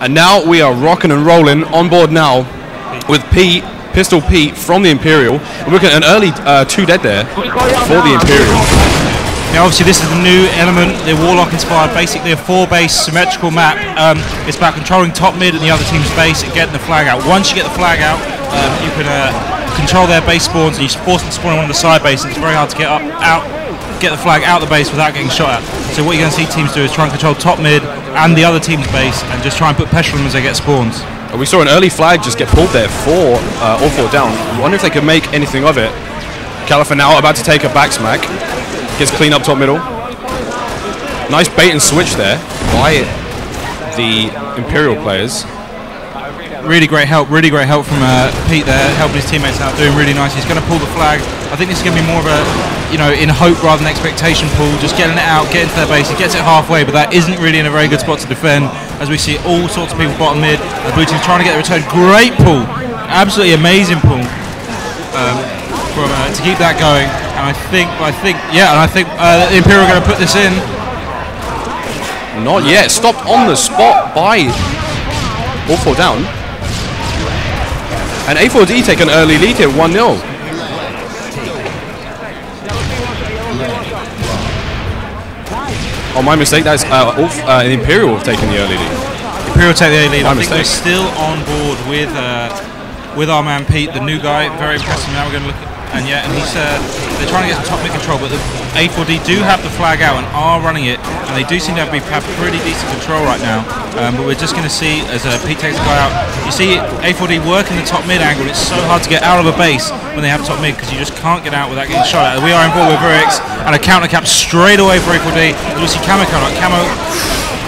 And now we are rocking and rolling on board now with Pete, Pistol Pete from the Imperial. And we're getting an early 2 dead there for the Imperial. Now obviously this is the new element, the Warlock inspired, basically a 4-base symmetrical map. It's about controlling top mid and the other team's base and getting the flag out. Once you get the flag out, you can control their base spawns and you force them to spawn on the side base. It's very hard to get the flag out of the base without getting shot at. So what you're going to see teams do is try and control top mid and the other team's base and just try and put pressure on them as they get spawns. We saw an early flag just get pulled there for all 4 down. I wonder if they could make anything of it. Califa now about to take a back smack. Gets clean up top middle. Nice bait and switch there by the Imperial players. Really great help from Pete there, helping his teammates out, doing really nice. He's going to pull the flag. I think this is going to be more of a, in hope rather than expectation pull, just getting it out, getting to their base. He gets it halfway, but that isn't really in a very good spot to defend, as we see all sorts of people bottom mid. The blue team's trying to get the return. Great pull, absolutely amazing pull to keep that going. And I think the Imperial are going to put this in. Not yet, stopped on the spot by all 4 down. And A4D take an early lead here, 1-0. Oh, my mistake, that's the Imperial have taken the early lead. Imperial take the early lead. I think we're still on board with our man Pete, the new guy. Very impressive. Now we're going to look at, and he's they're trying to get some top mid control, but the A4D do have the flag out and are running it, and they do seem to have pretty decent control right now. But we're just going to see as Pete takes the guy out. You see A4D working the top mid angle. It's so hard to get out of a base when they have top mid because you just can't get out without getting shot at. We are involved with Verix and a counter cap straight away for A4D. We see Camo coming out. Camo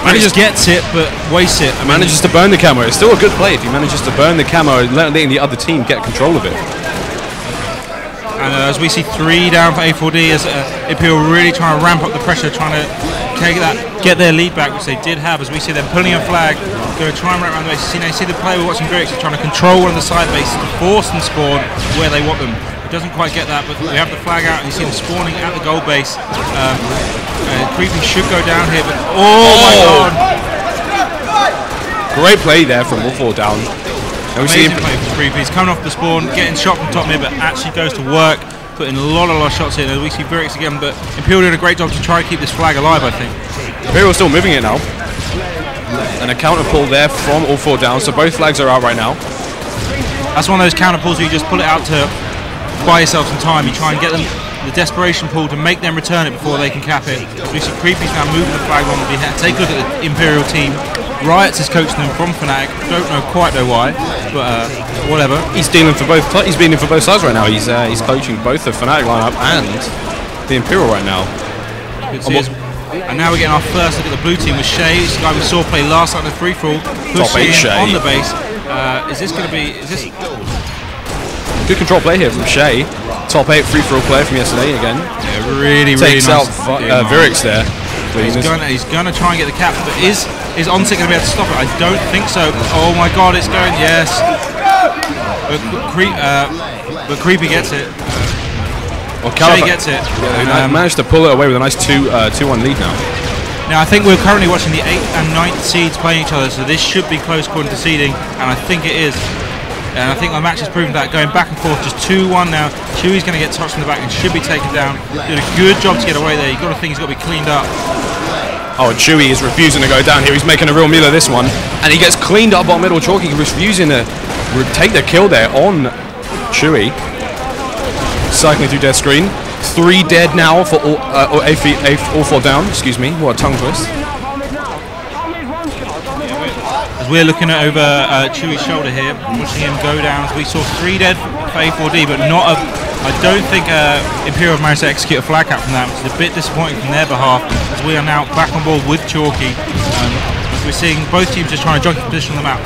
manages gets it but wastes it. Manages to burn the camo. It's still a good play if he manages to burn the camo and letting the other team get control of it. And as we see 3 down for A4D, as Imperial really trying to ramp up the pressure, trying to get their lead back, which they did have. As we see them pulling a flag, going to try and wrap around the base. You see the player we're watching Verix is trying to control one of the side bases to force them spawn where they want them. It doesn't quite get that, but we have the flag out and you see them spawning at the gold base. Creepy should go down here, but oh my god! Great play there from all 4 down. And we see him play for Creepy. He's coming off the spawn, getting shot from top mid, but actually goes to work, putting a lot of shots in. And we see Verix again, but Imperial did a great job to try and keep this flag alive, I think. Imperial still moving it now. And a counter pull there from all 4 down, so both flags are out right now. That's one of those counter pulls where you just pull it out to buy yourself some time. You try and get them the desperation pull to make them return it before they can cap it. So we see Creepy's now moving the flag on the behalf. Take a look at the Imperial team. Riots is coaching them from Fnatic. Don't quite know why, but whatever. He's dealing for both. He's being for both sides right now. He's coaching both the Fnatic lineup and the Imperial right now. And now we're getting our first look at the blue team with Shay. This guy we saw play last night in the free for all, pushing on the base. Is this going to be? Is this? Good control play here from Shay. Top 8 free for all player from yesterday again. Yeah, really takes nice. out Verix there. He's going to try and get the cap, but is Onset going to be able to stop it? I don't think so. Oh my god, it's going, yes. But Creepy gets it. Shay gets it. Yeah, managed to pull it away with a nice 2-1 lead now. Now I think we're currently watching the 8th and 9th seeds playing each other, so this should be close according to seeding, and I think it is. And I think the match has proven that, going back and forth, just 2-1 now. Chewy's going to get touched from the back and should be taken down. Did a good job to get away there. You've got to think he's got to be cleaned up. Oh, Chewy is refusing to go down here. He's making a real meal of this one. And he gets cleaned up on middle. Chalky refusing to take the kill there on Chewy. Cycling through death screen. 3 dead now for all 4 down. Excuse me. What a tongue twist. We're looking at over Chewy's shoulder here, watching him go down. We saw 3 dead for A4D, but not a. I don't think Imperial have managed to execute a flag cap from that, which is a bit disappointing from their behalf, as we are now back on board with Chalky. We're seeing both teams just trying to jockey position on the map.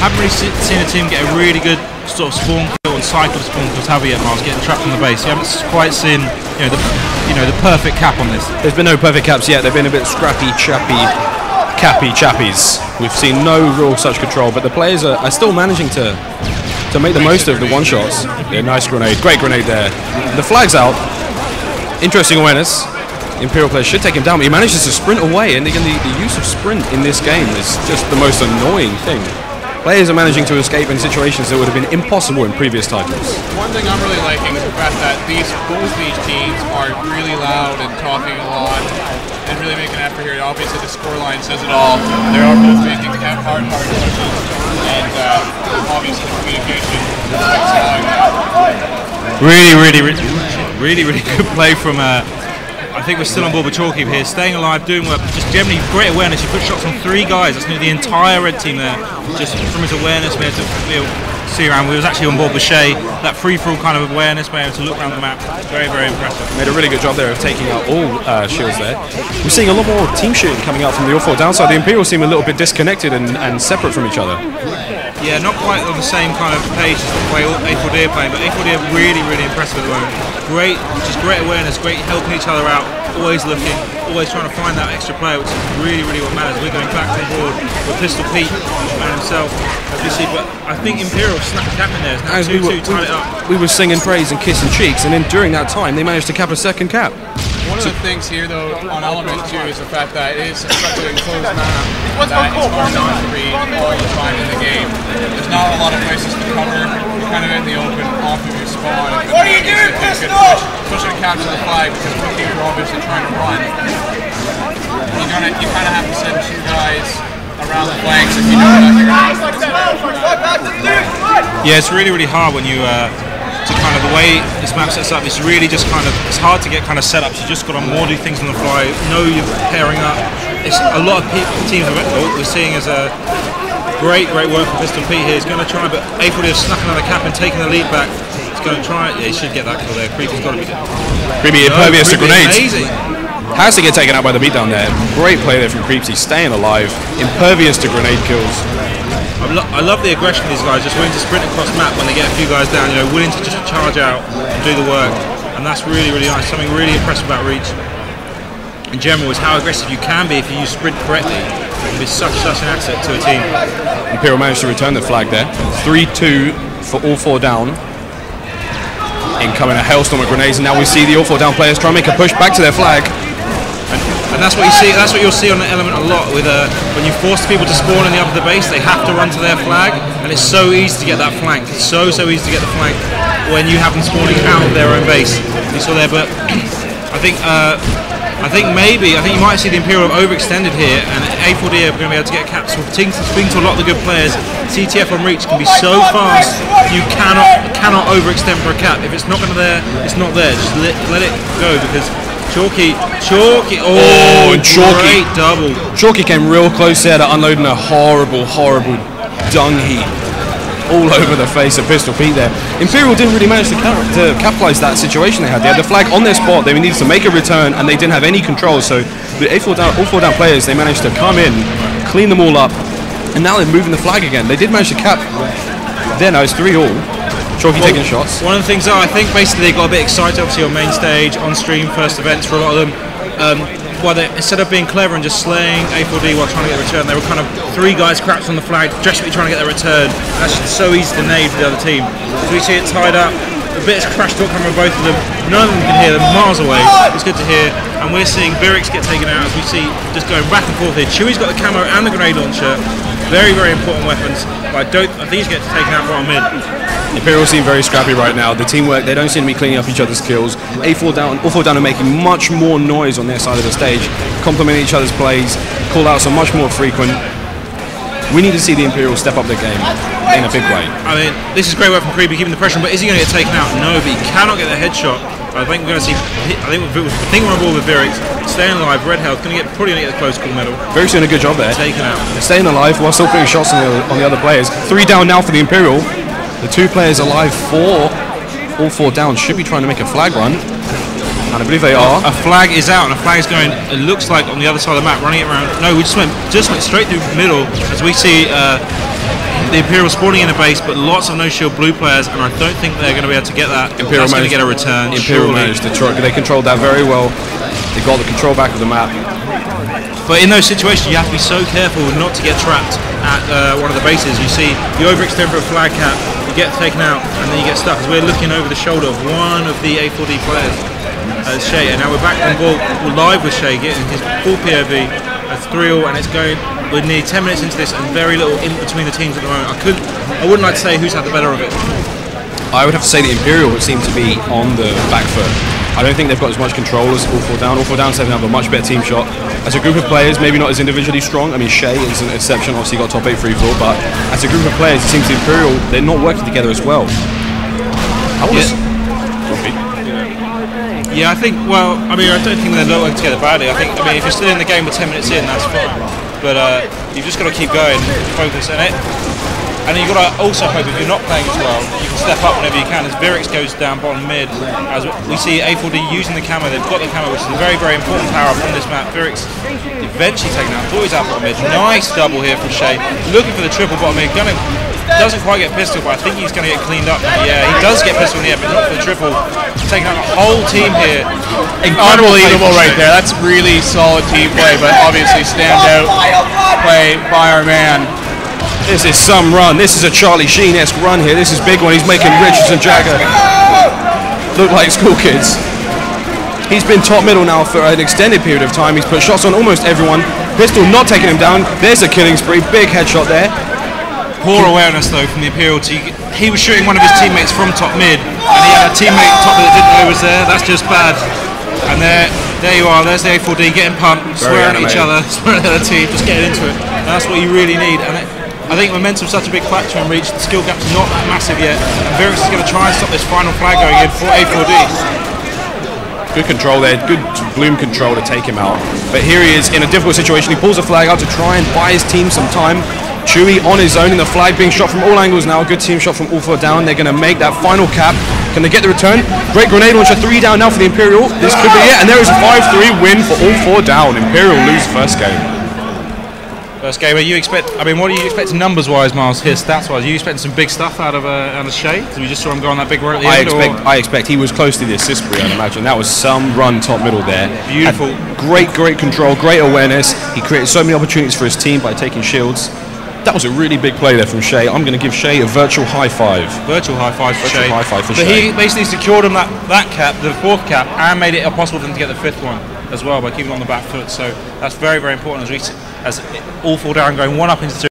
Haven't really seen a team get a really good sort of spawn kill and cycle of spawn kills, have we yet, Miles? Getting trapped on the base. You haven't quite seen the perfect cap on this. There's been no perfect caps yet. They've been a bit scrappy, chappy. Cappy chappies. We've seen no real such control, but the players are still managing to make the most of the one-shots. Yeah, nice grenade. Great grenade there. The flag's out. Interesting awareness. Imperial player should take him down, but he manages to sprint away, and again, the use of sprint in this game is just the most annoying thing. Players are managing to escape in situations that would have been impossible in previous titles. One thing I'm really liking is the fact that both these teams are really loud and talking a lot and really making an effort here. Obviously, the scoreline says it all. They are both making hard pushes, and obviously communication is allowing that. Really good play from. I think we're still on board with Chalky here, staying alive, doing work, just generally great awareness. He put shots on 3 guys. That's nearly the entire red team there. Just from his awareness, we had to see around. We was actually on board with Shay. That free-for-all kind of awareness, being able to look around the map. Very impressive. Made a really good job there of taking out all shields there. We're seeing a lot more team shooting coming out from the all-4 downside. The Imperial seem a little bit disconnected and separate from each other. Yeah, not quite on the same kind of page as the way A4D are playing, but A4D are really impressive at the moment. Great awareness, great helping each other out, always looking, always trying to find that extra player, which is really what matters. We're going back on board with Pistol Pete, man himself, as we see, but I think Imperial snapped a cap in there. It's now 2-2, tied it up. We were singing praise and kissing cheeks, and then during that time, they managed to cap a second cap. One of the things here, though, on Element 2 is the fact that it is such an enclosed map that it's hard not to read all you find in the game. There's not a lot of places to cover. You're kind of in the open off of your spawn. What are you doing, Pistol? Especially to capture the flag, because two teams are obviously trying to run. You kind of have to send 2 guys around the flanks if you know that you're going to. Yeah, it's really hard when you to kind of the way this map sets up. It's really just kind of, it's hard to get kind of setups. You just got to more do things on the fly. Know you're pairing up. It's a lot of teams we're seeing as a great work from Pistol Pete here. He's going to try, but A4D have snuck another cap and taken the lead back. He's going to try. Yeah, he should get that kill there. Creepy's got to be there. Creepy impervious to grenades. Amazing. Has to get taken out by the beatdown there. Great play there from Creepsy, staying alive. Impervious to grenade kills. I love the aggression of these guys, just willing to sprint across the map when they get a few guys down, you know, willing to just charge out and do the work, and that's really nice. Something really impressive about Reach in general is how aggressive you can be if you use sprint correctly. It's such an asset to a team. Imperial managed to return the flag there. 3-2 for all 4 down. Incoming a hailstorm of grenades, and now we see the all 4 down players try and make a push back to their flag. And that's what you see. That's what you'll see on the Element a lot. With when you force people to spawn in the upper base, they have to run to their flag, and it's so easy to get that flank. It's so easy to get the flank when you have them spawning out of their own base. You saw there, but I think you might see the Imperial have overextended here, and A4D are going to be able to get caps. Speaking to a lot of the good players, CTF on Reach can be so fast. You cannot overextend for a cap. If it's not going to there, it's not there. Just let it go, because Chalky, and Chalky, great double. Chalky came real close there to unloading a horrible dung heap all over the face of Pistol Pete there. Imperial didn't really manage to capitalize that situation they had. They had the flag on their spot, they needed to make a return, and they didn't have any control, so the all 4 down players, they managed to come in, clean them all up, and now they're moving the flag again. They did manage to cap. There now it's 3-all. Chalky taking shots. One of the things I think basically they got a bit excited, obviously on main stage, on stream, first events for a lot of them. Instead of being clever and just slaying A4D while trying to get a return, they were kind of 3 guys cracked on the flag, desperately trying to get their return. That's just so easy to nade for the other team. As we see it tied up, a bit of crash talk coming from both of them. None of them can hear them miles away. It's good to hear. And we're seeing Virix get taken out, as we see just going back and forth here. Chewy's got the camo and the grenade launcher. Very important weapons. But I think he's getting taken out right mid. Imperial seem very scrappy right now. The teamwork, they don't seem to be cleaning up each other's kills. All 4 down are making much more noise on their side of the stage, complementing each other's plays, call outs are much more frequent. We need to see the Imperial step up their game in a big way. I mean, this is great work from Creepy, keeping the pressure, but is he going to get taken out? No, but he cannot get the headshot. I think we're going to see. I think we're on board with Virix, staying alive. Red Health probably going to get the close call medal. Virix doing a good job there. Taken out. They're staying alive while still putting shots on the other players. 3 down now for the Imperial. The 2 players alive for all 4 down. Should be trying to make a flag run, and I believe they are. A flag is out, and a flag is going. It looks like on the other side of the map, running it around. No, we just went straight through the middle, as we see the Imperial spawning in a base, but lots of no shield blue players, and I don't think they're going to be able to get that. Imperial That's going to get a return. Imperial managed to try. They controlled that very well. They got the control back of the map. But in those situations, you have to be so careful not to get trapped at one of the bases. You see, you overextend for a flag cap, you get taken out, and then you get stuck. Because we're looking over the shoulder of one of the A4D players. Shay, and now we're back on ball. We're live with Shay getting his full POV. It's 3-all, and it's going. We're nearly 10 minutes into this, and very little in between the teams at the moment. I wouldn't like to say who's had the better of it. I would have to say the Imperial would seem to be on the back foot. I don't think they've got as much control as All 4 Down. All 4 Down 7 have a much better team shot. As a group of players, maybe not as individually strong. I mean, Shay is an exception. Obviously, got top 8 free floor, but as a group of players, it seems the Imperial, they're not working together as well. Yeah, I think, well, I mean, I don't think they're not working together badly. I mean, if you're still in the game with 10 minutes in, that's fine. But you've just got to keep going, focus on it. And then you've got to also hope if you're not playing as well, you can step up whenever you can. As Virix goes down bottom mid, as we see A4D using the camo, they've got the camo, which is a very, very important power up on this map. Virix eventually taken out, thought he's out bottom mid. Nice double here from Shay, looking for the triple bottom mid. Doesn't quite get pistol, but I think he's going to get cleaned up. Yeah, he does get pistol in the air, but not for the triple. Taking out the whole team here. Unbelievable right there. That's really solid team play, but obviously standout play by our man. This is some run. This is a Charlie Sheen-esque run here. This is big one. He's making Richards and Jagger look like school kids. He's been top middle now for an extended period of time. He's put shots on almost everyone. Pistol not taking him down. There's a killing spree. Big headshot there. Poor awareness though from the Imperial. He was shooting one of his teammates from top mid, and he had a teammate top mid that didn't know he was there. That's just bad. And there you are. There's the A4D getting pumped, swearing at each other, swearing at the team, just getting into it. And that's what you really need. And I think momentum's such a big factor in Reach. The skill gap's not that massive yet. And Virix is going to try and stop this final flag going in for A4D. Good control there, good bloom control to take him out. But here he is in a difficult situation. He pulls the flag out to try and buy his team some time. Chewy on his own, and the flag being shot from all angles now. Good team shot from All 4 Down. They're going to make that final cap. Can they get the return? Great grenade launcher, 3 down now for the Imperial. This could be it, and there is a 5-3 win for All 4 Down. Imperial lose first game. First game, what are you expecting numbers-wise, Miles, here, stats-wise? Are you expecting some big stuff out of Shay? Did we just saw him go on that big run at the end? I expect he was close to the assist spree, I'd imagine. That was some run top middle there. Beautiful. Had great control, great awareness. He created so many opportunities for his team by taking shields. That was a really big play there from Shay. I'm going to give Shay a virtual high five. Virtual high five for Shay. High five for Shay. Shay. He basically secured him that cap, the 4th cap, and made it impossible for them to get the 5th one as well by keeping on the back foot. So that's very, very important as All 4 Down going 1 up into 2.